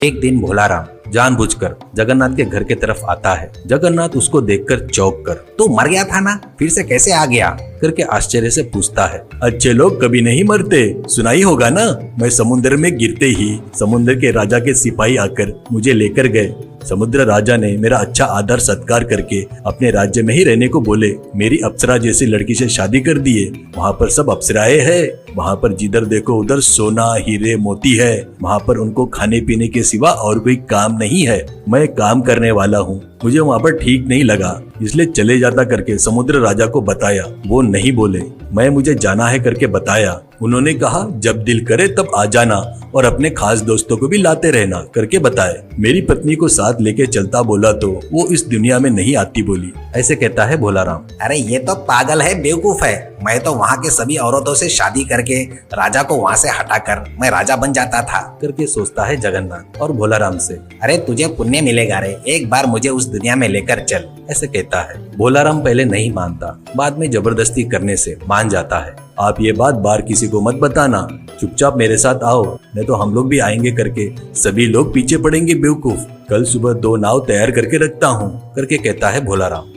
एक दिन भोलाराम जानबूझकर जगन्नाथ के घर के तरफ आता है। जगन्नाथ उसको देखकर चौंक कर, तू मर गया था ना, फिर से कैसे आ गया करके आश्चर्य से पूछता है। अच्छे लोग कभी नहीं मरते, सुना ही होगा ना। मैं समुद्र में गिरते ही समुद्र के राजा के सिपाही आकर मुझे लेकर गए। समुद्र राजा ने मेरा अच्छा आदर सत्कार करके अपने राज्य में ही रहने को बोले। मेरी अप्सरा जैसी लड़की से शादी कर दिए। वहाँ पर सब अप्सराएं हैं। वहाँ पर जिधर देखो उधर सोना हीरे मोती है। वहाँ पर उनको खाने पीने के सिवा और कोई काम नहीं है। मैं काम करने वाला हूँ, मुझे वहाँ पर ठीक नहीं लगा, इसलिए चले जाता करके समुद्र राजा को बताया। वो नहीं बोले। मैं मुझे जाना है करके बताया। उन्होंने कहा जब दिल करे तब आ जाना और अपने खास दोस्तों को भी लाते रहना करके बताए। मेरी पत्नी को साथ लेके चलता बोला तो वो इस दुनिया में नहीं आती बोली। ऐसे कहता है भोलाराम। अरे ये तो पागल है, बेवकूफ है। मैं तो वहाँ के सभी औरतों से शादी करके राजा को वहाँ से हटाकर मैं राजा बन जाता था करके सोचता है जगन्नाथ और भोलाराम से। अरे तुझे पुण्य मिलेगा रे, एक बार मुझे उस दुनिया में लेकर चल, ऐसे कहता है। भोलाराम पहले नहीं मानता, बाद में जबरदस्ती करने से मान जाता है। आप ये बात बाहर किसी को मत बताना, चुपचाप मेरे साथ आओ, नहीं तो हम लोग भी आएंगे करके सभी लोग पीछे पड़ेंगे बेवकूफ। कल सुबह 2 नाव तैयार करके रखता हूँ करके कहता है भोलाराम।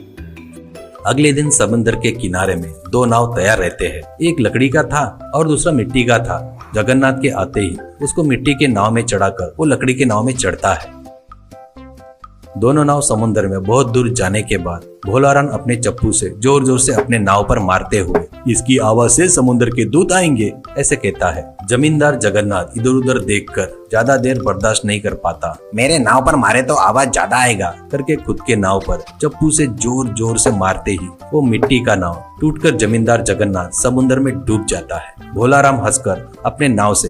अगले दिन समुद्र के किनारे में 2 नाव तैयार रहते हैं। एक लकड़ी का था और दूसरा मिट्टी का था। जगन्नाथ के आते ही उसको मिट्टी के नाव में चढ़ाकर वो लकड़ी के नाव में चढ़ता है। दोनों नाव समुद्र में बहुत दूर जाने के बाद भोलाराम अपने चप्पू से जोर जोर से अपने नाव पर मारते हुए, इसकी आवाज से समुद्र के दूत आएंगे, ऐसे कहता है। जमींदार जगन्नाथ इधर उधर देखकर ज्यादा देर बर्दाश्त नहीं कर पाता। मेरे नाव पर मारे तो आवाज ज्यादा आएगा करके खुद के नाव पर चप्पू से जोर जोर से मारते ही वो मिट्टी का नाव टूटकर जमींदार जगन्नाथ समुद्र में डूब जाता है। भोलाराम हंसकर अपने नाव से